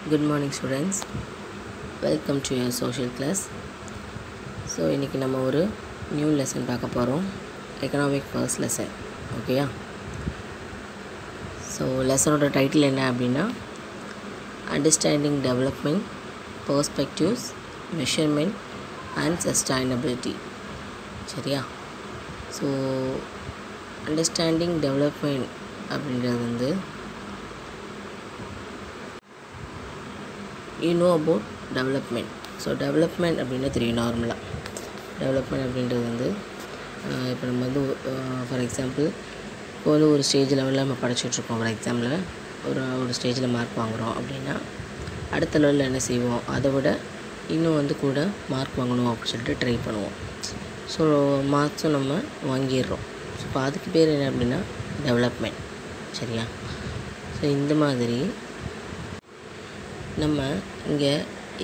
Good morning students. Welcome to your social class. So இன்னைக்கு நம்ம ஒரு நியூ லெசன் பார்க்க போகிறோம். Economic first lesson. ஓகேயா? ஸோ லெசனோட டைட்டில் என்ன அப்படின்னா understanding development perspectives measurement and sustainability. சரியா? ஸோ அண்டர்ஸ்டாண்டிங் டெவலப்மெண்ட் அப்படின்றது வந்து you know about development. So development அப்படின்னு தெரியும் நார்மலாக. டெவலப்மெண்ட் அப்படின்றது வந்து இப்போ நம்ம வந்து ஃபார் எக்ஸாம்பிள் இப்போ வந்து ஒரு ஸ்டேஜ் லெவலில் நம்ம படிச்சுட்ருக்கோம். ஃபார் எக்ஸாம்பிள் ஒரு ஸ்டேஜில் மார்க் வாங்குகிறோம் அப்படின்னா அடுத்த லெவலில் என்ன செய்வோம், அதை விட இன்னும் வந்து கூட மார்க் வாங்கணும் அப்படின்னு சொல்லிட்டு ட்ரை பண்ணுவோம். ஸோ மார்க்ஸும் நம்ம வாங்கிடுறோம். ஸோ இப்போ அதுக்கு பேர் என்ன அப்படின்னா டெவலப்மெண்ட். சரியா? ஸோ இந்த மாதிரி நம்ம இங்கே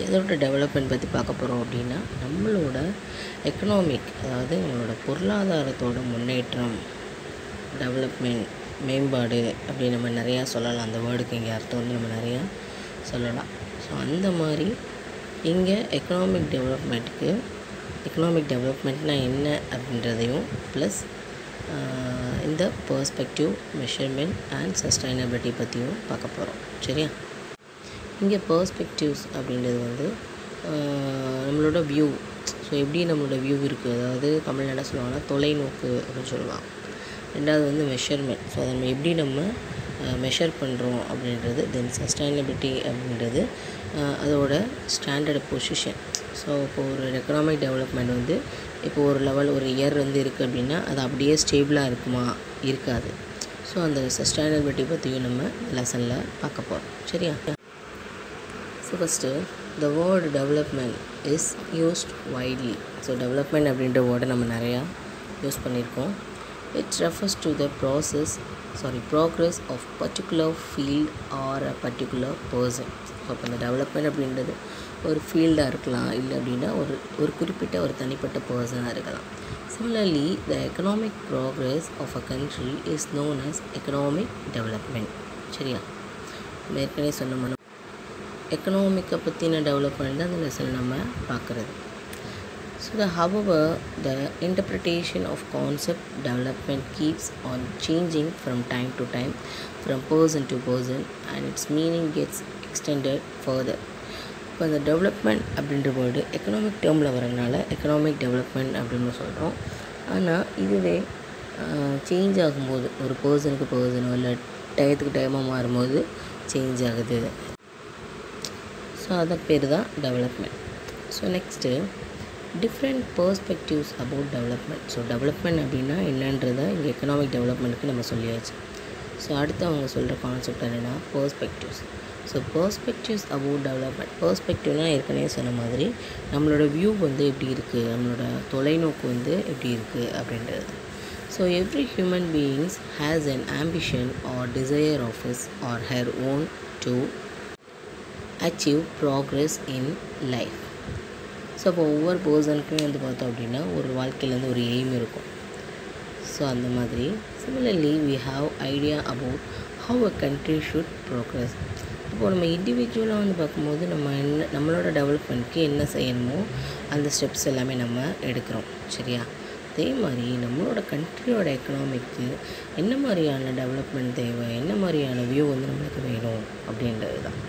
எதோட டெவலப்மெண்ட் பற்றி பார்க்க போகிறோம் அப்படின்னா நம்மளோட எக்கனாமிக், அதாவது நம்மளோட பொருளாதாரத்தோட முன்னேற்றம், டெவலப்மெண்ட், மேம்பாடு அப்படின்னு நம்ம நிறையா சொல்லலாம். அந்த வேர்டுக்கு இங்கே அர்த்தம் வந்து நம்ம நிறையா சொல்லலாம். ஸோ அந்த மாதிரி இங்கே எக்கனாமிக் டெவலப்மெண்ட்னால் என்ன அப்படின்றதையும் ப்ளஸ் இந்த பெர்ஸ்பெக்டிவ் மெஷர்மெண்ட் அண்ட் சஸ்டைனபிலிட்டி பற்றியும் பார்க்க போகிறோம். சரியா? இங்கே பெர்ஸ்பெக்டிவ்ஸ் அப்படின்றது வந்து நம்மளோட வியூ. ஸோ எப்படி நம்மளோட வியூ இருக்குது, அதாவது தமிழில் என்ன சொல்லுவாங்கன்னா தொலைநோக்கு அப்படின்னு சொல்லுவாங்க. ரெண்டாவது வந்து மெஷர்மெண்ட். ஸோ அதை எப்படி நம்ம மெஷர் பண்ணுறோம் அப்படின்றது. தென் சஸ்டைனபிலிட்டி அப்படின்றது அதோட ஸ்டாண்டர்ட் பொசிஷன். ஸோ இப்போ ஒரு எக்கனாமிக் டெவலப்மெண்ட் வந்து இப்போ ஒரு லெவல் ஒரு இயர் வந்து இருக்குது அப்படின்னா அது அப்படியே ஸ்டேபிளாக இருக்குமா, இருக்காது. ஸோ அந்த சஸ்டைனபிலிட்டி பற்றியும் நம்ம லெசனில் பார்க்க போகிறோம். சரியா? So first the word development is used widely. So development அப்படின்ற வேர்டை நம்ம நிறையா யூஸ் பண்ணியிருக்கோம். It refers to the progress of particular field or a particular person. So அப்போ இந்த டெவலப்மெண்ட் அப்படின்றது ஒரு ஃபீல்டாக இருக்கலாம், இல்லை அப்படின்னா ஒரு குறிப்பிட்ட ஒரு தனிப்பட்ட பர்சனாக இருக்கலாம். Similarly, the economic progress of a country is known as economic development. சரியா? ஏற்கனவே சொன்ன எக்கனாமிக்கை பற்றின டெவலப்மெண்ட் தான் அந்த லெசன் நம்ம பார்க்குறது. So however the interpretation of concept development keeps on changing from time to time, from person to person, and its meaning gets extended further. இப்போ அந்த டெவலப்மெண்ட் அப்படின்ற வேர்டு எக்கனாமிக் டேர்மில் வரனால எக்கனாமிக் டெவலப்மெண்ட் அப்படின்னு சொல்கிறோம். ஆனால் இதுவே சேஞ்ச் ஆகும்போது ஒரு பர்சனுக்கு பர்சனோ இல்லை டயத்துக்கு டைமாக மாறும்போது சேஞ்ச் ஆகுது. ஸோ அதன் பேர் தான் development. So next different perspectives about development. So development அப்படின்னா என்னன்றதை இங்கே எக்கனாமிக் டெவலப்மெண்ட்டுக்கு நம்ம சொல்லியாச்சு. ஸோ அடுத்து அவங்க சொல்கிற கான்செப்ட் என்னென்னா perspectives. So perspectives about development. பெர்ஸ்பெக்டிவ்னால் ஏற்கனவே சொன்ன மாதிரி நம்மளோட வியூ வந்து எப்படி இருக்குது, நம்மளோட தொலைநோக்கு வந்து எப்படி இருக்குது அப்படின்றது. So every human beings has an ambition or desire of his or her own to achieve progress in life. So அப்போ ஒவ்வொரு பர்சனுக்குமே வந்து பார்த்தோம் அப்படின்னா ஒரு வாழ்க்கையில் வந்து ஒரு எய்ம் இருக்கும். ஸோ அந்த மாதிரி similarly we have idea about how a country should progress. இப்போது நம்ம இண்டிவிஜுவலாக வந்து பார்க்கும்போது நம்மளோட டெவலப்மெண்ட்க்கு என்ன செய்யணுமோ அந்த ஸ்டெப்ஸ் எல்லாமே நம்ம எடுக்கிறோம். சரியா? அதே மாதிரி நம்மளோட கண்ட்ரியோட எக்கனாமிக்கு என்ன மாதிரியான டெவலப்மெண்ட் தேவை, என்ன மாதிரியான வியூ வந்து நம்மளுக்கு வேணும் அப்படின்றது தான்.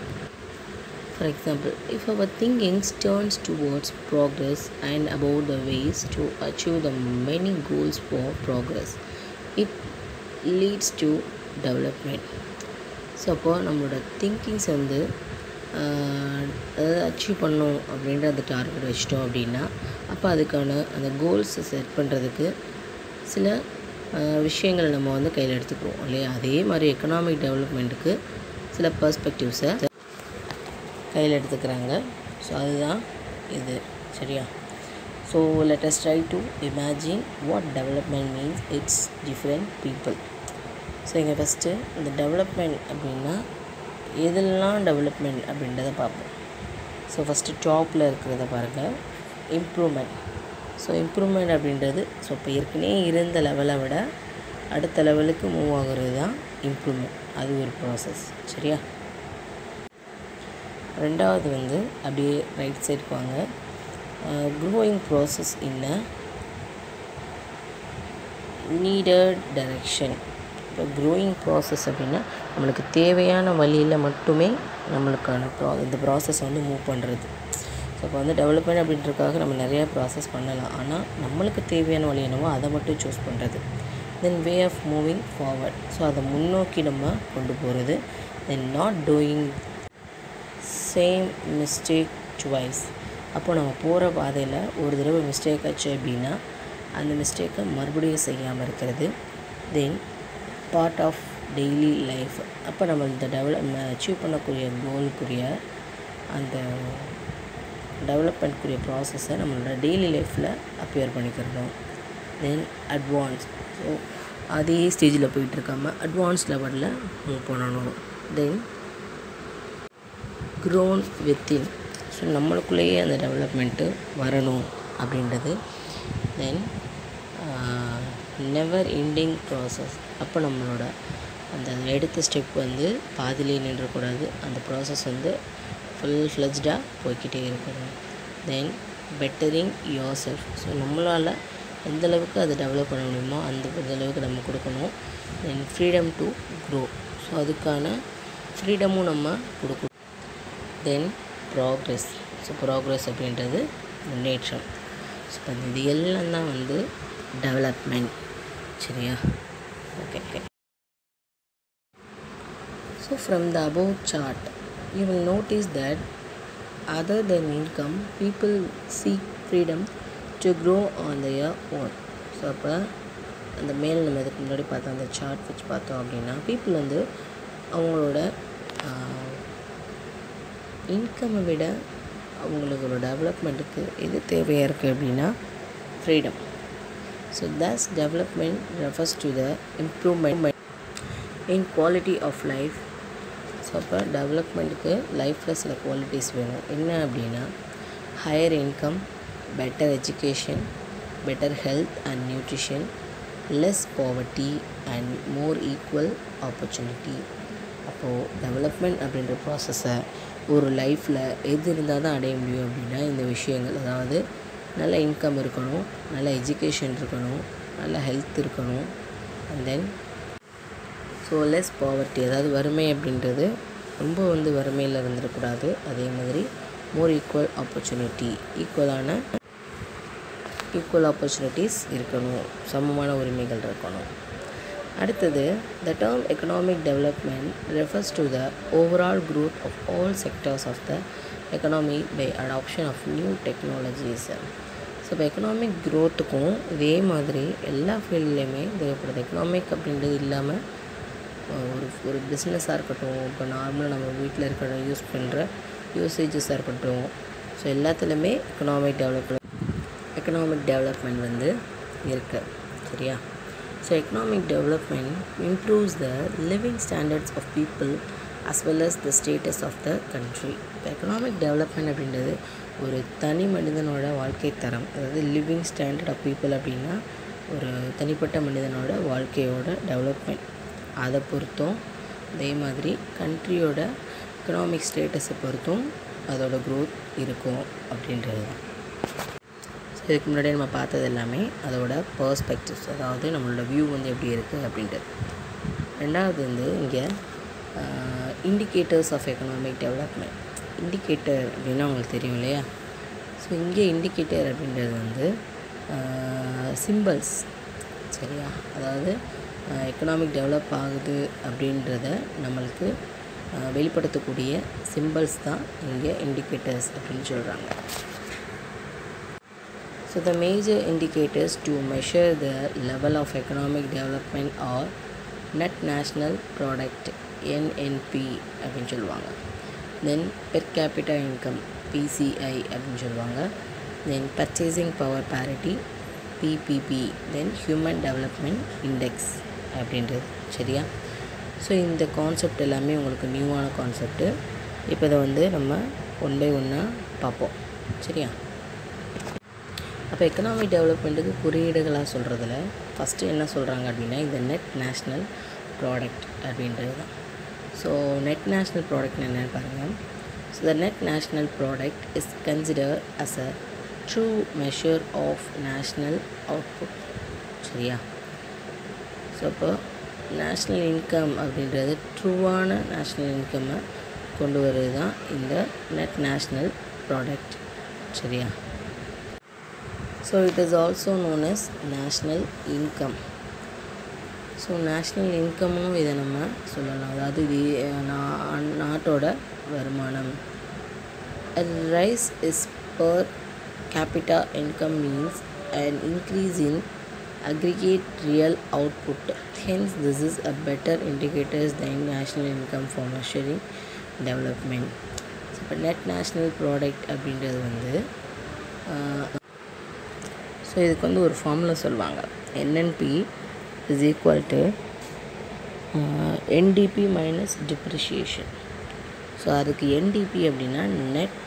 For example, if our thinking turns towards progress and about the ways to achieve the many goals for progress, it leads to development. So அப்போது நம்மளோட திங்கிங்ஸ் வந்து அதாவது அச்சீவ் பண்ணணும் அப்படின்ற அந்த டார்கெட் வச்சிட்டோம் அப்படின்னா அப்போ அதுக்கான அந்த கோல்ஸை செட் பண்ணுறதுக்கு சில விஷயங்களை நம்ம வந்து கையில் எடுத்துக்குவோம் இல்லையா? அதே மாதிரி எக்கனாமிக் டெவலப்மெண்ட்டுக்கு சில பெர்ஸ்பெக்டிவ்ஸை கையில் எடுத்துக்கிறாங்க. ஸோ அதுதான் இது. சரியா? So let us try to imagine what development means its different people. So இங்கே ஃபஸ்ட்டு இந்த டெவலப்மெண்ட் அப்படின்னா எதெல்லாம் டெவலப்மெண்ட் அப்படின்றத பார்ப்போம். ஸோ ஃபஸ்ட்டு டாப்பில் இருக்கிறத பாருங்கள், இம்ப்ரூவ்மெண்ட். ஸோ இம்ப்ரூவ்மெண்ட் அப்படின்றது ஸோ இப்போ ஏற்கனவே இருந்த லெவலை விட அடுத்த லெவலுக்கு மூவ் ஆகுறது தான் இம்ப்ரூவ்மெண்ட். அது ஒரு ப்ராசஸ். சரியா? ரெண்டாவது வந்து அப்படியே ரைட் சைடுக்கு வாங்க. க்ரோயிங் ப்ராசஸ் இன் அ நீடட் டைரெக்ஷன். இப்போ க்ரோயிங் ப்ராசஸ் அப்படின்னா நம்மளுக்கு தேவையான வழியில் மட்டுமே நம்மளுக்கான இந்த ப்ராசஸ் வந்து மூவ் பண்ணுறது. ஸோ இப்போ வந்து டெவலப்மெண்ட் அப்படின்றதுக்காக நம்ம நிறையா ப்ராசஸ் பண்ணலாம், ஆனால் நம்மளுக்கு தேவையான வழி என்னவோ அதை மட்டும் சூஸ் பண்ணுறது. Then way of moving forward. So அதை முன்னோக்கி நம்ம கொண்டு போகிறது. Then not doing same mistake twice. அப்போ நம்ம போகிற பாதையில் ஒரு தடவை மிஸ்டேக் ஆச்சு அப்படின்னா அந்த மிஸ்டேக்கை மறுபடியும் செய்யாமல் இருக்கிறது. Then part of daily life. அப்போ நம்ம இந்த அச்சீவ் பண்ணக்கூடிய கோலுக்குரிய அந்த டெவலப்மெண்ட்க்குரிய ப்ராசஸை நம்மளோட டெய்லி லைஃப்பில் அப்பியர் பண்ணிக்கிறோம். தென் அட்வான்ஸ். ஸோ அதே ஸ்டேஜில் போயிட்டுருக்காமல் அட்வான்ஸ் லெவலில் மூவ் பண்ணணும். தென் க்ரோன் வித்தின். ஸோ நம்மளுக்குள்ளேயே அந்த டெவலப்மெண்ட்டு வரணும் அப்படின்றது. தென் நெவர் எண்டிங் ப்ராசஸ். அப்போ நம்மளோட அந்த எடுத்த ஸ்டெப் வந்து பாதிலே நின்றக்கூடாது, அந்த ப்ராசஸ் வந்து ஃபுல் ஃப்ளெஜ்டாக போய்கிட்டே இருக்கணும். தென் பெட்டரிங் யோர் செல்ஃப். ஸோ நம்மளால் எந்தளவுக்கு அதை டெவலப் பண்ண முடியுமோ அந்தளவுக்கு நம்ம கொடுக்கணும். தென் ஃப்ரீடம் டு க்ரோ. ஸோ அதுக்கான ஃப்ரீடமும் நம்ம கொடுக்கணும். தென் ப்ராக்ரெஸ். ஸோ ப்ராக்ரெஸ் அப்படின்றது முன்னேற்றம். ஸோ இது எல்லாம் தான் வந்து டெவலப்மெண்ட். சரியா? Okay. So from the above chart, you will notice that other than income, people seek freedom to grow on their own. So அப்போ அந்த மேல் நம்ம இதுக்கு முன்னாடி பார்த்தோம், அந்த சார்ட் வச்சு பார்த்தோம் அப்படின்னா பீப்புள் வந்து அவங்களோட இன்கம்மை விட அவங்களோட டெவலப்மெண்ட்டுக்கு எது தேவையாக இருக்குது அப்படின்னா freedom. So thus development refers to the improvement in quality of life. So அப்போ டெவலப்மெண்ட்டுக்கு லைஃப்பில் சில குவாலிட்டிஸ் வேணும். என்ன அப்படின்னா higher income, better education, better health and nutrition, less poverty and more equal opportunity. அப்போது டெவலப்மெண்ட் அப்படின்ற ப்ராசஸை ஒரு லைஃப்பில் எது இருந்தால் தான் அடைய முடியும் அப்படின்னா இந்த விஷயங்கள், அதாவது நல்ல இன்கம் இருக்கணும், நல்ல எஜுகேஷன் இருக்கணும், நல்ல ஹெல்த் இருக்கணும், and then so less poverty, அதாவது வறுமை அப்படின்றது ரொம்ப வந்து வறுமையில் இருந்துடக்கூடாது. அதே மாதிரி மோர் ஈக்குவல் ஆப்பர்ச்சுனிட்டி, ஈக்குவல் ஆப்பர்ச்சுனிட்டிஸ் இருக்கணும், சமமான உரிமைகள் இருக்கணும். அடுத்தது, the term economic development refers to the overall growth of all sectors of the economy by adoption of new technologies. So இப்போ எக்கனாமிக் க்ரோத்துக்கும் இதே மாதிரி எல்லா ஃபீல்ட்லேயுமே தேவைப்படுது. எக்கனாமிக் அப்படின்றது இல்லாமல் ஒரு பிஸ்னஸாக இருக்கட்டும், இப்போ நார்மலாக நம்ம வீட்டில் இருக்கிற யூஸ் பண்ணுற யூசேஜஸாக இருக்கட்டும், ஸோ எல்லாத்துலேயுமே எக்கனாமிக் டெவலப்மெண்ட் வந்து இருக்குது. சரியா? So economic development improves the living standards of people as well as the status of the country. இப்போ எக்கனாமிக் டெவலப்மெண்ட் அப்படின்றது ஒரு தனி மனிதனோட வாழ்க்கை தரம், அதாவது லிவிங் ஸ்டாண்டர்ட் ஆஃப் பீப்புள் அப்படின்னா ஒரு தனிப்பட்ட மனிதனோட வாழ்க்கையோட டெவலப்மெண்ட், அதை பொறுத்தும் அதே மாதிரி கண்ட்ரியோட எக்கனாமிக் ஸ்டேட்டஸை பொறுத்தும் அதோட க்ரோத் இருக்கும் அப்படின்றது தான். ஸோ இதுக்கு முன்னாடி நம்ம பார்த்தது எல்லாமே அதோட பர்ஸ்பெக்டிவ்ஸ், அதாவது நம்மளோட வியூ வந்து எப்படி இருக்குது அப்படின்றது. ரெண்டாவது வந்து இங்கே indicators of economic development. Indicator அப்படின்னா உங்களுக்கு தெரியும் இல்லையா? ஸோ இங்கே இண்டிகேட்டர் அப்படின்றது வந்து சிம்பிள்ஸ். சரியா? அதாவது எக்கனாமிக் டெவலப் ஆகுது அப்படின்றத நம்மளுக்கு வெளிப்படுத்தக்கூடிய சிம்பிள்ஸ் தான் இங்கே இண்டிகேட்டர்ஸ் அப்படின்னு சொல்கிறாங்க. So the major indicators to measure the level of economic development are net national product, NNP அப்படின்னு சொல்லுவாங்க. Then per capita income, PCI அப்படின்னு சொல்லுவாங்க. Then purchasing power parity, PPP. Then human development index அப்படின்றது. சரியா? So இந்த concept எல்லாமே உங்களுக்கு நியூவான concept. இப்போ இதை வந்து நம்ம ஒன் பை ஒன்னாக பார்ப்போம். சரியா? அப்போ எக்கனாமிக் டெவலப்மெண்ட்டுக்கு குறியீடுகளாக சொல்கிறதுல ஃபஸ்ட்டு என்ன சொல்கிறாங்க அப்படின்னா இந்த நெட் நேஷ்னல் ப்ராடக்ட் அப்படின்றது தான். ஸோ நெட் நேஷ்னல் ப்ராடக்ட்னு என்னென்னு பாருங்கள். So the net national product is considered as a true measure of national output. சரியா? ஸோ அப்போ நேஷ்னல் இன்கம் அப்படின்றது ட்ரூவான நேஷ்னல் இன்கம்மை கொண்டு வருது தான் இந்த நெட் நேஷ்னல் ப்ராடக்ட். சரியா? So it is also known as national income. So national இன்கம்னும் இதை நம்ம சொல்லலாம். அதாவது இது நாட்டோட வருமானம். A rise is per capita income means an increase in aggregate real output. Hence, this is a better indicator than national income for measuring development. So இப்போ net national product அப்படின்றது வந்து ஸோ இதுக்கு வந்து ஒரு ஃபார்முலா சொல்லுவாங்க. NNP is equal to NDP minus depreciation. So அதுக்கு NDP அப்படின்னா net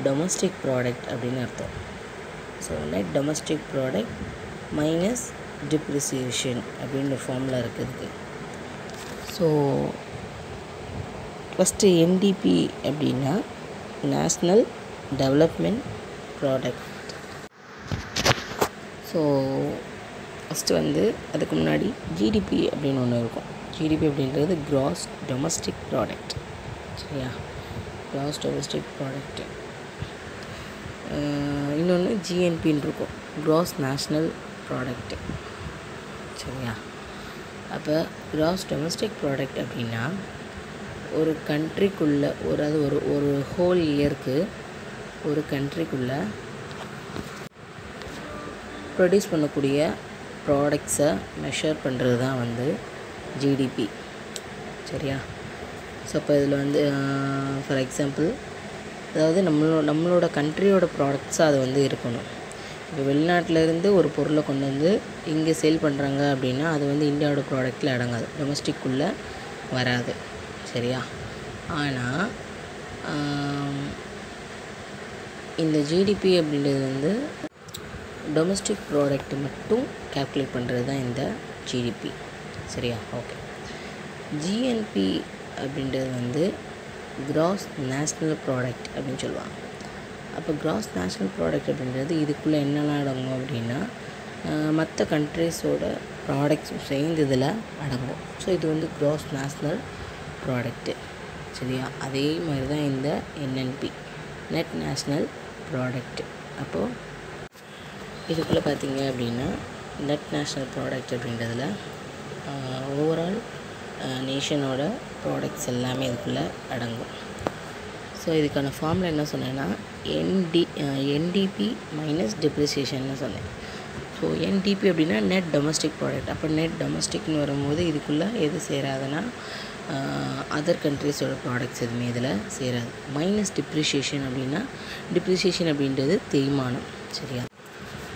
domestic product அப்படின்னு அர்த்தம். So net domestic product minus depreciation அப்படின்னு ஒரு ஃபார்முலா இருக்குது. ஸோ ஃபஸ்ட்டு NDP அப்படின்னா national development product. So first வந்து அதுக்கு முன்னாடி ஜிடிபி அப்படின்னு ஒன்று இருக்கும். ஜிடிபி அப்படின்றது கிராஸ் டொமஸ்டிக் ப்ராடக்ட். சரியா? Gross domestic product. இன்னொன்று ஜிஎன்பின்னு இருக்கும், கிராஸ் நேஷ்னல் ப்ராடக்ட்டு. சரியா? அப்போ கிராஸ் டொமஸ்டிக் ப்ராடக்ட் அப்படின்னா ஒரு கண்ட்ரிக்குள்ளே ஒரு ஹோல் இயருக்கு ஒரு கண்ட்ரிக்குள்ளே ப்ரொடியூஸ் பண்ணக்கூடிய ப்ராடக்ட்ஸை மெஷர் பண்ணுறது தான் வந்து ஜிடிபி. சரியா? ஸோ இப்போ இதில் வந்து ஃபார் எக்ஸாம்பிள், அதாவது நம்மளோட கண்ட்ரியோட ப்ராடக்ட்ஸாக அது வந்து இருக்கணும். இப்போ வெளிநாட்டிலேருந்து ஒரு பொருளை கொண்டு வந்து இங்கே சேல் பண்ணுறாங்க அப்படின்னா அது வந்து இந்தியாவோட ப்ராடக்டில் அடங்காது, டொமஸ்டிக்குள்ளே வராது. சரியா? ஆனால் இந்த ஜிடிபி அப்படின்றது வந்து டொமஸ்டிக் ப்ராடக்ட் மட்டும் கால்குலேட் பண்ணுறது தான் இந்த ஜிடிபி. சரியா? ஓகே. ஜிஎன்பி அப்படின்றது வந்து கிராஸ் நேஷ்னல் ப்ராடக்ட் அப்படின்னு சொல்லுவாங்க. அப்போ கிராஸ் நேஷ்னல் ப்ராடக்ட் அப்படின்றது இதுக்குள்ளே என்னெல்லாம் அடங்கும் அப்படின்னா மற்ற கண்ட்ரிஸோட ப்ராடக்ட்ஸ் சேர்ந்து இதில் அடங்கும். ஸோ இது வந்து கிராஸ் நேஷ்னல் ப்ராடக்ட்டு. சரியா? அதே மாதிரி தான் இந்த NNP நெட் நேஷ்னல் ப்ராடக்ட்டு. அப்போது இதுக்குள்ளே பார்த்திங்க அப்படின்னா நெட் நேஷ்னல் ப்ராடக்ட் அப்படின்றதில் ஓவரால் நேஷனோட ப்ராடக்ட்ஸ் எல்லாமே இதுக்குள்ளே அடங்கும். ஸோ இதுக்கான ஃபார்முலா என்ன சொன்னேன்னா NDP மைனஸ் டிப்ரிசியேஷன்னு சொன்னேன். ஸோ NDP அப்படின்னா நெட் டொமஸ்டிக் ப்ராடக்ட். அப்போ நெட் டொமஸ்டிக்னு வரும்போது இதுக்குள்ளே எது சேராதுன்னா அதர் கண்ட்ரிஸோட ப்ராடக்ட்ஸ் எதுவுமே இதில் சேராது. மைனஸ் டிப்ரிசியேஷன் அப்படின்னா டிப்ரிசியேஷன் அப்படின்றது தேய்மானம். சரியா?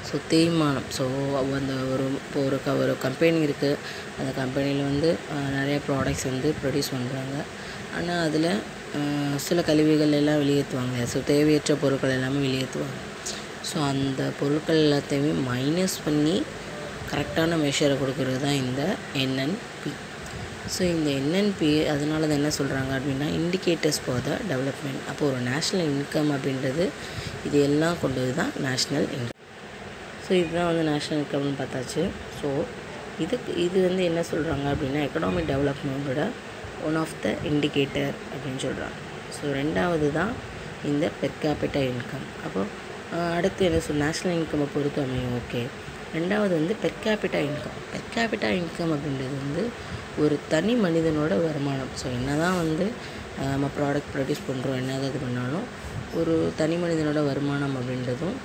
ஸோ தேய்மானம். ஸோ அந்த இப்போ ஒரு கம்பெனி இருக்குது, அந்த கம்பெனியில் வந்து நிறைய ப்ராடக்ட்ஸ் வந்து ப்ரொடியூஸ் பண்ணுறாங்க. ஆனால் அதில் சில கழிவுகள் எல்லாம் வெளியேற்றுவாங்க. ஸோ தேவையற்ற பொருட்கள் எல்லாமே வெளியேற்றுவாங்க. ஸோ அந்த பொருட்கள் எல்லாத்தையுமே மைனஸ் பண்ணி கரெக்டான மெஷரை கொடுக்குறது தான் இந்த NNP. ஸோ இந்த NNP அதனால தான் என்ன சொல்கிறாங்க அப்படின்னா இண்டிகேட்டர்ஸ் ஃபார் த டெவலப்மெண்ட். அப்போது ஒரு நேஷ்னல் இன்கம் அப்படின்றது இது எல்லாம் கொண்டது தான் நேஷ்னல் இன்கம். ஸோ இதுதான் வந்து நேஷ்னல் இன்கம்னு பார்த்தாச்சு. ஸோ இது வந்து என்ன சொல்கிறாங்க அப்படின்னா எக்கனாமிக் டெவலப்மெண்ட்டோட ஒன் ஆஃப் த இண்டிகேட்டர் அப்படின்னு சொல்கிறாங்க. ஸோ ரெண்டாவது தான் இந்த பெர் கேபிட்டா இன்கம். அப்போது அடுத்து என்ன நேஷ்னல் இன்கம்மை பொறுத்து அமையும். ஓகே. ரெண்டாவது வந்து per capita income. Per capita income அப்படின்றது வந்து ஒரு தனி மனிதனோட வருமானம். ஸோ என்ன தான் வந்து நம்ம ப்ராடக்ட் ப்ரொடியூஸ் பண்ணுறோம், என்ன இது பண்ணாலும் ஒரு தனி மனிதனோட வருமானம் அப்படின்றதும்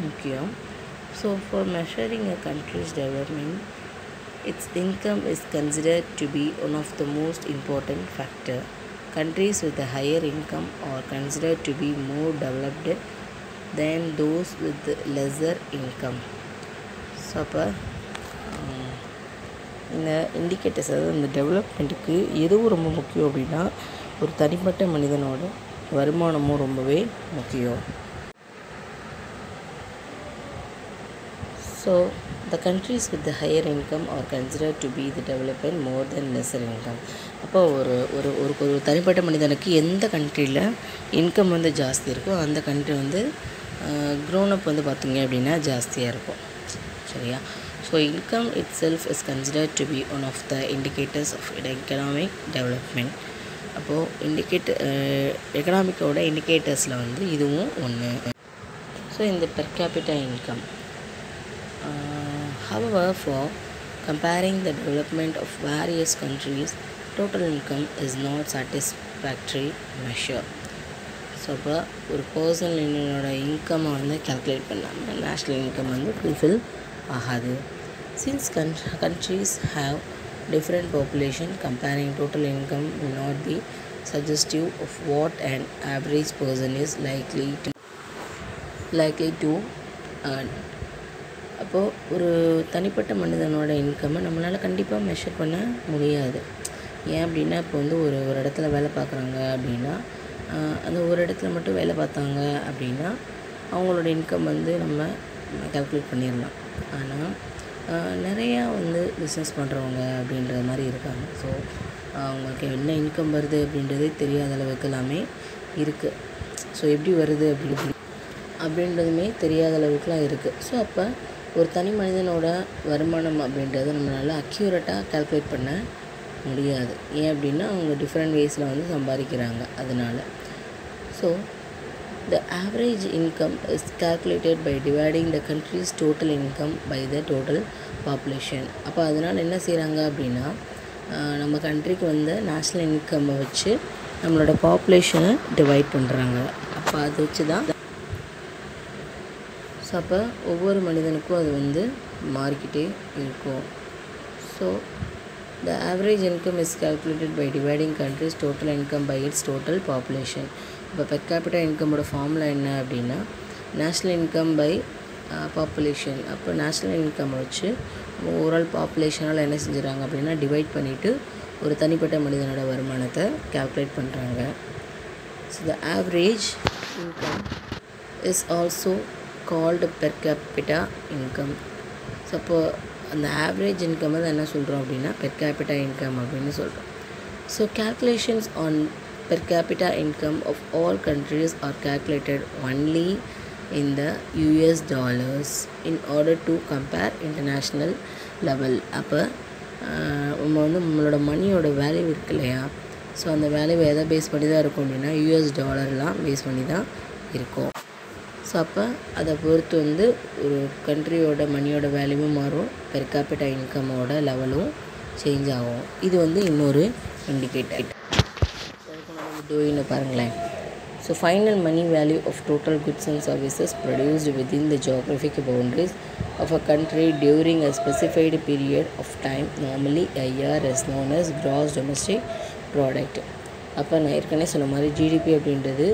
முக்கியம். So for measuring a countries development its income is considered to be one of the most important factor. Countries with a higher income are considered to be more developed than those with lesser income. So அப்போ இந்த indicators, அதாவது இந்த டெவலப்மெண்ட்டுக்கு எதுவும் ரொம்ப முக்கியம் அப்படின்னா ஒரு தனிப்பட்ட மனிதனோட வருமானமும் ரொம்பவே முக்கியம். So the countries with the higher income are considered to be the development more than lesser income. அப்போ ஒரு தனிப்பட்ட மனிதனுக்கு எந்த கண்ட்ரியில் இன்கம் வந்து ஜாஸ்தி இருக்கோ அந்த கண்ட்ரி வந்து க்ரோனப் வந்து பார்த்திங்க அப்படின்னா ஜாஸ்தியாக இருக்கும். சரியா? So income itself is considered to be one of the indicators of economic development. அப்போது எக்கனாமிக்கோட இண்டிகேட்டர்ஸில் வந்து இதுவும் ஒன்று. ஸோ இந்த per capita income, however, for comparing the development of various countries, total income is not satisfactory measure. So இப்போ ஒரு பர்சனோட இன்கம்மை வந்து கால்குலேட் பண்ணாமல் நேஷ்னல் இன்கம் வந்து ஃபுல்ஃபில் ஆகாது. Since countries have different population, comparing total income will not be suggestive of what an average person is likely to earn. அப்போது ஒரு தனிப்பட்ட மனிதனோட இன்கம்மை நம்மளால் கண்டிப்பாக மெஷர் பண்ண முடியாது. ஏன் அப்படின்னா இப்போ வந்து ஒரு இடத்துல வேலை பார்க்குறாங்க அப்படின்னா அந்த ஒரு இடத்துல மட்டும் வேலை பார்த்தாங்க அப்படின்னா அவங்களோட இன்கம் வந்து நம்ம கால்குலேட் பண்ணிடலாம். ஆனால் நிறையா வந்து பிஸ்னஸ் பண்ணுறவங்க அப்படின்ற மாதிரி இருக்காங்க. ஸோ அவங்களுக்கு என்ன இன்கம் வருது அப்படின்றதே தெரியாத அளவுக்கு எல்லாமே இருக்குது. ஸோ எப்படி வருது அப்படின்றதுமே தெரியாத அளவுக்குலாம் இருக்குது. ஸோ அப்போ ஒரு தனி மனிதனோட வருமானம் அப்படின்றது நம்மளால் அக்யூரேட்டாக கால்குலேட் பண்ண முடியாது. ஏன் அப்படின்னா அவங்க டிஃப்ரெண்ட் வேஸில் வந்து சம்பாதிக்கிறாங்க. அதனால் so the average income is calculated by dividing the country's total income by the total population. அப்போ அதனால் என்ன செய்கிறாங்க அப்படின்னா நம்ம கண்ட்ரிக்கு வந்து நேஷ்னல் இன்கம்மை வச்சு நம்மளோட பாப்புலேஷனை டிவைட் பண்ணுறாங்க. அப்போ அதை வச்சு தான் ஸோ அப்போ ஒவ்வொரு மனிதனுக்கும் அது வந்து மாறிக்கிட்டே இருக்கும். So the average income is calculated by dividing country's total income by its total population. இப்போ per capita இன்கமோட ஃபார்முலா என்ன அப்படின்னா நேஷ்னல் இன்கம் பை பாப்புலேஷன். அப்போ நேஷ்னல் இன்கம்மை வச்சு ஓவரால் பாப்புலேஷனால் என்ன செஞ்சுறாங்க அப்படின்னா டிவைட் பண்ணிவிட்டு ஒரு தனிப்பட்ட மனிதனோட வருமானத்தை கால்குலேட் பண்ணுறாங்க. So the average income is also called per capita income. So அப்போ அந்த ஆவரேஜ் இன்கம் தான் என்ன சொல்கிறோம் அப்படின்னா per capita income அப்படின்னு சொல்கிறோம். So calculations on per capita income of all countries are calculated only in the US dollars in order to compare international level. அப்போ நம்ம வந்து நம்மளோட மணியோட வேல்யூ இருக்கு இல்லையா, ஸோ அந்த வேல்யூ எதை பேஸ் பண்ணி தான் இருக்கும் அப்படின்னா US டாலர்லாம் பேஸ் பண்ணி தான் இருக்கும். ஸோ அப்போ அதை பொறுத்து வந்து ஒரு கண்ட்ரியோட மணியோட வேல்யூவும் மாறும், பெர் கேபிட்டா இன்கமோட லெவலும் சேஞ்ச் ஆகும். இது வந்து இன்னொரு இண்டிகேட்டர். டூயின்னு பாருங்களேன். So final money value of total goods and services produced within the geographic boundaries of a country during a specified period of time, normally a year is known as gross domestic product. அப்போ நான் ஏற்கனவே சொன்ன மாதிரி GDP அப்படின்றது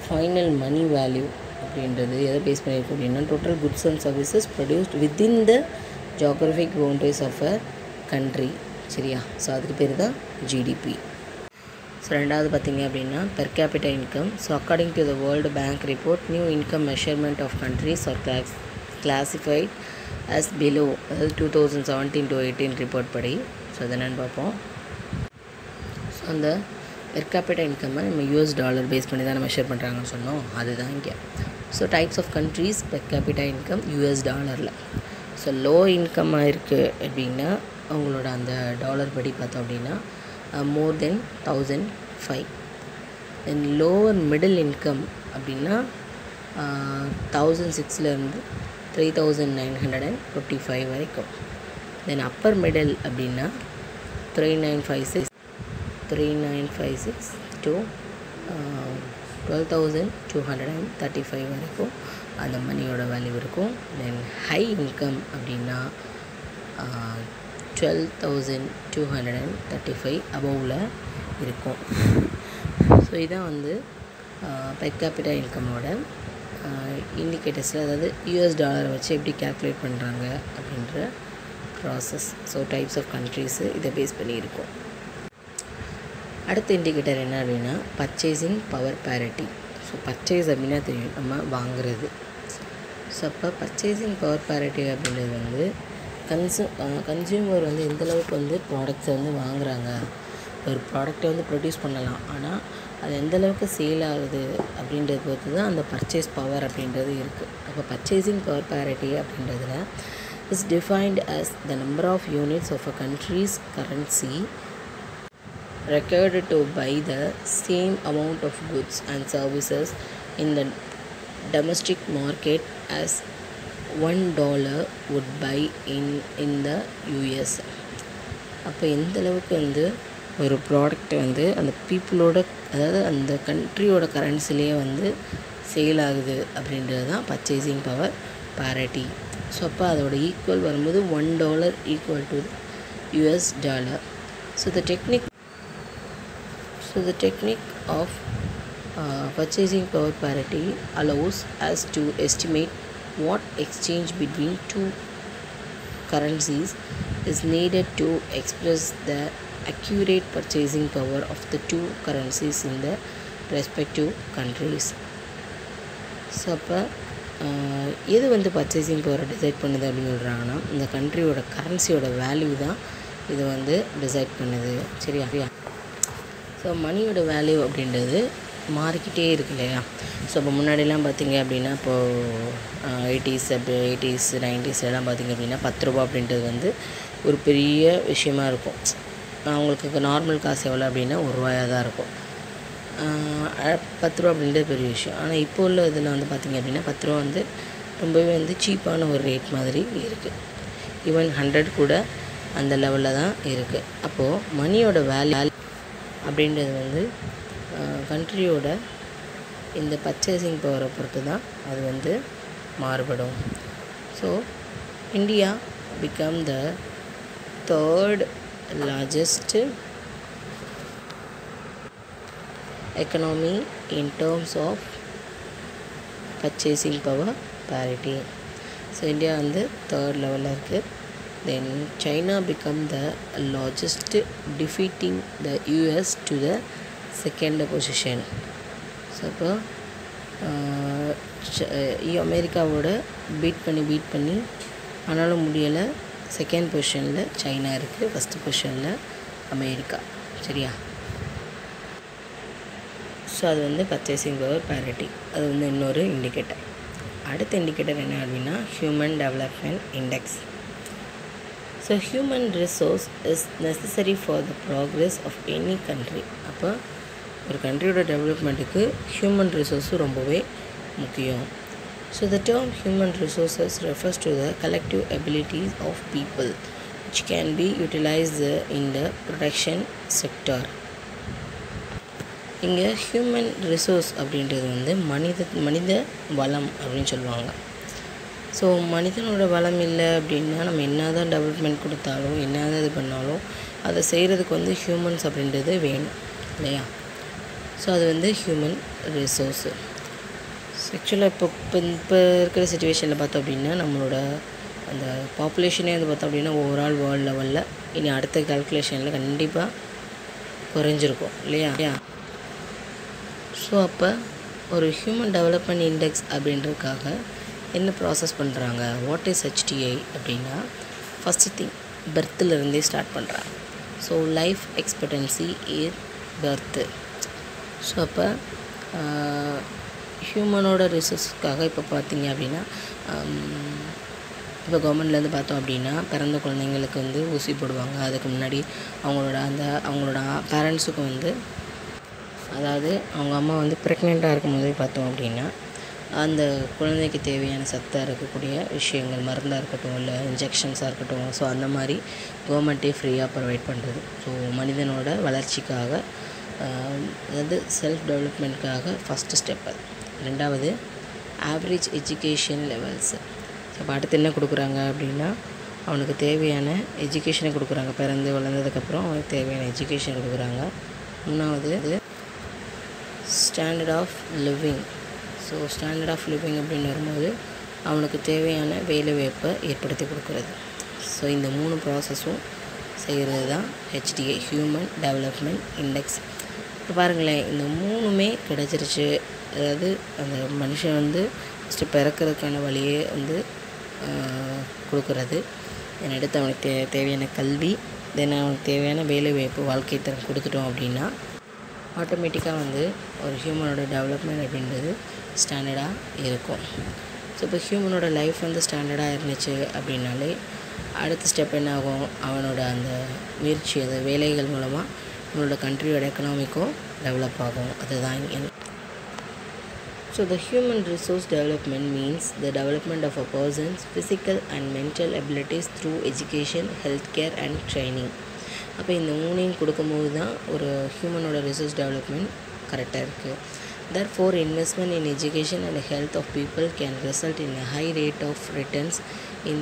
final money value அப்படின்றது எதை base பண்ணியிருக்கோம் அப்படின்னா total goods and services produced within the geographic boundaries of a country. சரியா? ஸோ அதுக்கு பேர் தான் ஜிடிபி. ஸோ ரெண்டாவது பார்த்திங்க அப்படின்னா per capita income. So according to the world bank report, new income measurement of countries are classified as below. அதாவது 2017-18 report படி. So அது என்னென்னு பார்ப்போம். ஸோ அந்த பெர் கேபிட்டா இன்கம்மை நம்ம யூஎஸ் டாலர் பேஸ் பண்ணி தான் மெஷர் பண்ணுறாங்கன்னு சொன்னோம், அதுதான் இங்கே. So types of countries per capita income US டாலரில். ஸோ லோ இன்கம்மாக இருக்குது அப்படின்னா அவங்களோட அந்த டாலர் படி பார்த்தோம் அப்படின்னா more than 1,005. தென் லோவர் மிடில் இன்கம் அப்படின்னா 1,006லேருந்து 3,955 வரைக்கும். தென் அப்பர் மிடில் அப்படின்னா 3,956 to 12,235 வரைக்கும் அந்த மணியோட வேல்யூ இருக்கும். தென் ஹை இன்கம் அப்படின்னா 12,235 அபோவில் இருக்கும். ஸோ இதான் வந்து பெர் கேபிட்டா இன்கமோட இண்டிகேட்டர்ஸில், அதாவது யூஎஸ் டாலரை வச்சு எப்படி கால்குலேட் பண்ணுறாங்க அப்படின்ற process. So types of countries இதை பேஸ் பண்ணி இருக்கும். அடுத்த இண்டிகேட்டர் என்ன அப்படின்னா purchasing power parity. So purchase அப்படின்னா தெரியும் நம்ம வாங்குறது. ஸோ அப்போ பர்ச்சேசிங் பவர் பேரிட்டி அப்படின்றது வந்து கன்சியூமர் வந்து எந்தளவுக்கு வந்து ப்ராடக்ட்ஸை வந்து வாங்குகிறாங்க. ஒரு ப்ராடக்டை வந்து ப்ரொடியூஸ் பண்ணலாம், ஆனால் அது எந்தளவுக்கு சேல் ஆகுது அப்படின்றத பொறுத்து தான் அந்த பர்ச்சேஸ் பவர் அப்படின்றது இருக்குது. அப்போ பர்ச்சேசிங் பவர் பேரிட்டி அப்படின்றதுல is defined as the number of units of a country's currency required to buy the same amount of goods and services in the domestic market as $1 would buy in the US. அப்போ எந்த அளவுக்கு வந்து ஒரு product வந்து அந்த பீப்புளோட, அதாவது அந்த கண்ட்ரியோட கரன்சிலேயே வந்து சேல் ஆகுது அப்படின்றது தான் பர்ச்சேசிங் பவர் பேரிட்டி. ஸோ அப்போ அதோட ஈக்குவல் வரும்போது $1 equal to $. So the technique of purchasing power parity allows us to estimate what exchange between two currencies is needed to express the accurate purchasing power of the two currencies in the respective countries. So அப்போ எது வந்து purchasing பவரை decide பண்ணுது அப்படின்னு சொல்கிறாங்கன்னா, இந்த கண்ட்ரியோட கரன்சியோட value தான் இது வந்து டிசைட் பண்ணுது. சரியா? ஸோ மணியோட வேல்யூ அப்படின்றது மாறிக்கிட்டே இருக்கு இல்லையா? ஸோ இப்போ முன்னாடிலாம் பார்த்திங்க அப்படின்னா, இப்போது 80s 90s பார்த்திங்க அப்படின்னா 10 ரூபா அப்படின்றது வந்து ஒரு பெரிய விஷயமா இருக்கும். அவங்களுக்கு நார்மல் காசு எவ்வளோ அப்படின்னா ₹1 தான் இருக்கும். 10 ரூபா அப்படின்றது பெரிய விஷயம். ஆனால் இப்போ உள்ள இதில் வந்து பார்த்திங்க அப்படின்னா 10 ரூபா வந்து ரொம்பவே வந்து சீப்பான ஒரு ரேட் மாதிரி இருக்குது. ஈவன் 100 கூட அந்த லெவலில் தான் இருக்குது. அப்போது மணியோட வேல்யூ அப்படின்றது வந்து கண்ட்ரியோட இந்த பர்ச்சேசிங் பவரை பொறுத்து தான் அது வந்து மாறுபடும். So India become the 3rd largest economy in terms of purchasing power parity. So India வந்து 3rd லெவலில் இருக்குது. Then China become the largest, defeating the US to the 2nd position. So அப்போ அமெரிக்காவோட பீட் பண்ணி ஆனாலும் முடியலை. 2nd பொசிஷனில் China இருக்குது, 1st பொசிஷனில் அமெரிக்கா. சரியா? ஸோ அது வந்து பர்ச்சேசிங் பவர் பேரிட்டி. அது வந்து இன்னொரு இண்டிகேட்டர். அடுத்த இண்டிகேட்டர் என்ன அப்படின்னா human development index. So human resource is necessary for the progress of any country. அப்போ ஒரு கண்ட்ரியோட டெவலப்மெண்ட்டுக்கு ஹியூமன் ரிசோர்ஸும் ரொம்பவே முக்கியம். So the term human resources refers to the collective abilities of people which can be utilized in the production sector. இங்கே human resource அப்படின்றது வந்து மனித வளம் அப்படின்னு சொல்லுவாங்க. ஸோ மனிதனோட வளம் இல்லை அப்படின்னா நம்ம என்ன தான் டெவலப்மெண்ட் கொடுத்தாலும் என்ன தான் இது பண்ணாலும் அதை செய்கிறதுக்கு வந்து ஹியூமன்ஸ் அப்படின்றது வேணும் இல்லையா? ஸோ அது வந்து ஹியூமன் ரிசோர்ஸு. ஆக்சுவலாக இப்போ இருக்கிற சிச்சுவேஷனில் பார்த்தோம் அப்படின்னா நம்மளோட அந்த பாப்புலேஷனே வந்து பார்த்தோம் அப்படின்னா ஓவரால் வேர்ல்டு லெவலில் இனி அடுத்த கால்குலேஷனில் கண்டிப்பாக குறைஞ்சிருக்கும் இல்லையா? ஸோ அப்போ ஒரு ஹியூமன் டெவலப்மெண்ட் இண்டெக்ஸ் அப்படின்றதுக்காக என்ன ப்ராசஸ் பண்ணுறாங்க? வாட் இஸ் HDI அப்படின்னா ஃபஸ்ட்டு திங் பர்த்துலேருந்தே ஸ்டார்ட் பண்ணுறாங்க. So life expectancy is birth. So அப்போ ஹியூமனோட ரிசோர்ஸுக்காக இப்போ பார்த்திங்க அப்படின்னா இப்போ கவர்மெண்ட்லேருந்து பார்த்தோம் அப்படின்னா பிறந்த குழந்தைங்களுக்கு வந்து ஊசி போடுவாங்க. அதுக்கு முன்னாடி அவங்களோட பேரண்ட்ஸுக்கு வந்து, அதாவது அவங்க அம்மா வந்து ப்ரெக்னெண்ட்டாக இருக்கும்போது பார்த்தோம் அப்படின்னா அந்த குழந்தைக்கு தேவையான சத்தாக இருக்கக்கூடிய விஷயங்கள், மருந்தாக இருக்கட்டும் இல்லை இன்ஜெக்ஷன்ஸாக இருக்கட்டும், ஸோ அந்த மாதிரி கவர்மெண்ட்டே ஃப்ரீயாக ப்ரொவைட் பண்ணுறது. ஸோ மனிதனோட வளர்ச்சிக்காக, அதாவது செல்ஃப் டெவலப்மெண்ட்காக ஃபஸ்ட்டு ஸ்டெப் அது. 2வது ஆவரேஜ் எஜுகேஷன் லெவல்ஸு. ஸோ இப்போ அடுத்து என்ன கொடுக்குறாங்க அப்படின்னா அவனுக்கு தேவையான எஜுகேஷனை கொடுக்குறாங்க. பிறந்து வளர்ந்ததுக்கப்புறம் அவனுக்கு தேவையான எஜுகேஷன் கொடுக்குறாங்க. 3வது standard of living. So standard of living அப்படின்னு வரும்போது அவனுக்கு தேவையான வேலை வாய்ப்பை ஏற்படுத்தி கொடுக்குறது. ஸோ இந்த 3 ப்ராசஸும் செய்கிறது தான் HDI, ஹியூமன் டெவலப்மெண்ட் இண்டெக்ஸ். இப்போ பாருங்களேன், இந்த 3மே கிடச்சிருச்சு. அதாவது அந்த மனுஷன் வந்து ஃபஸ்ட்டு பிறக்கிறதுக்கான வழியே வந்து கொடுக்குறது, தென் அடுத்து அவனுக்கு தேவையான கல்வி, தென் அவனுக்கு தேவையான வேலைவாய்ப்பு, வாழ்க்கை தரம் கொடுத்துட்டோம் அப்படின்னா ஆட்டோமேட்டிக்காக வந்து ஒரு ஹியூமனோட டெவலப்மெண்ட் அப்படின்றது ஸ்டாண்டர்டாக இருக்கும். ஸோ இப்போ ஹியூமனோட லைஃப் வந்து ஸ்டாண்டர்டாக இருந்துச்சு அப்படின்னாலே அடுத்த ஸ்டெப் என்ன ஆகும், அவனோட அந்த முயற்சி, அந்த வேலைகள் மூலமாக நம்மளோட கண்ட்ரியோட எக்கனாமிக்கும் டெவலப் ஆகும். அதுதான் இங்கே. So the human resource development means the development of a person's physical and mental abilities through education, healthcare and training. அப்போ இந்த மூணையும் கொடுக்கும்போது தான் ஒரு ஹியூமனோட ரிசோர்ஸ் டெவலப்மெண்ட் கரெக்டாக இருக்குது. Therefore, investment in education and health of people can result in a high rate of returns in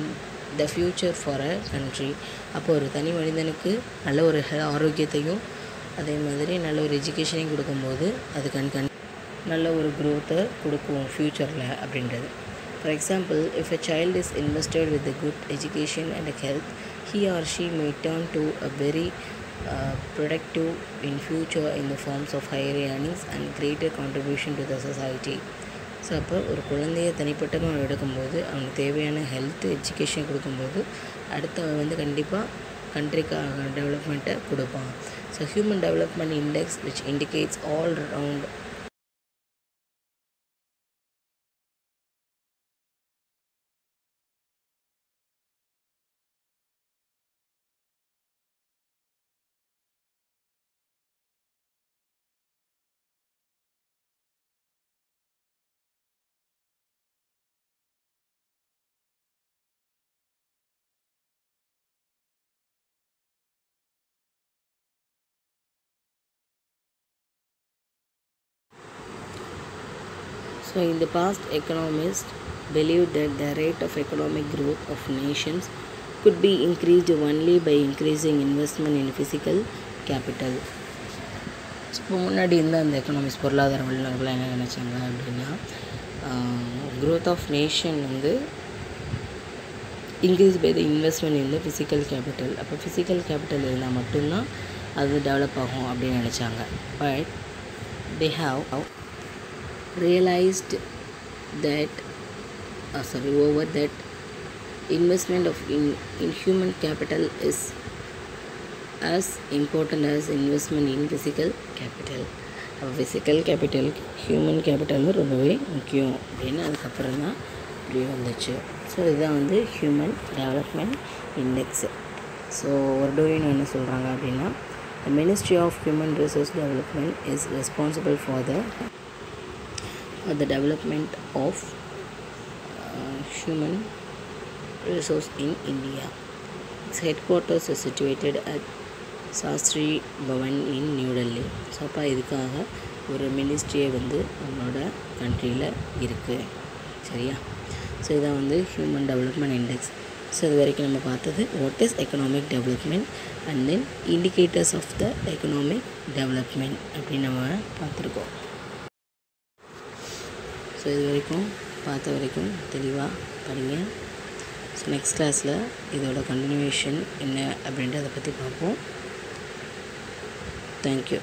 the future for a country. அப்போ ஒரு தனி மனிதனுக்கு நல்ல ஒரு ஆரோக்கியத்தையும் அதே மாதிரி நல்ல ஒரு எஜுகேஷனையும் கொடுக்கும்போது அது நல்ல ஒரு க்ரோத்தை கொடுக்கும் ஃப்யூச்சரில் அப்படின்றது. For example, if a child is invested with a good education and health, he or she may turn to a very productive in future in the forms of higher earnings and greater contribution to the society. So அப்போ ஒரு குழந்தைய தனிப்பட்டமாக எடுக்கும்போது அவனுக்கு தேவையான health education கொடுக்கும்போது அடுத்து அவன் வந்து கண்டிப்பாக கண்ட்ரிக்காக டெவலப்மெண்ட்டை கொடுப்பான். So human development index which indicates all round So in the past, economists believed that the rate of economic growth of nations could be increased only by increasing investment in physical capital. So இப்போ முன்னாடி இருந்த அந்த economics பொருளாதார வல்லுநர்கள்லாம் என்ன நினச்சாங்க அப்படின்னா, growth of nation வந்து increase by the investment in the physical capital. அப்போ ஃபிசிக்கல் கேபிட்டல் இருந்தால் மட்டும்தான் அது டெவலப் ஆகும் அப்படின்னு நினச்சாங்க. But they have realized that over that investment of in human capital is as important as investment in physical capital. அப்போ physical capital human capital ரொம்பவே முக்கியம் அப்படின்னு அதுக்கப்புறம் தான் இப்படி வந்துச்சு. ஸோ இதுதான் வந்து ஹியூமன் டெவலப்மெண்ட் இண்டெக்ஸு. ஸோ ஒரு டோயின் என்ன சொல்கிறாங்க அப்படின்னா, the Ministry of Human Resource Development is responsible for the development of human resource in India. Its headquarters is situated at Shastri Bhavan in New Delhi. So அப்போ இதுக்காக ஒரு மினிஸ்ட்ரியே வந்து நம்மளோட கண்ட்ரியில் இருக்குது. சரியா? ஸோ இதான் வந்து ஹியூமன் டெவலப்மெண்ட் இண்டெக்ஸ். ஸோ இது வரைக்கும் நம்ம பார்த்தது what is economic development and then indicators of the economic development அப்படின்னு நம்ம பார்த்துருக்கோம். ஸோ இது வரைக்கும் பார்த்த வரைக்கும் தெளிவாக படிங்க. ஸோ நெக்ஸ்ட் கிளாஸில் இதோட கண்டினியூவேஷன் என்ன அப்படின்றத பற்றி பார்ப்போம். தேங்க்யூ.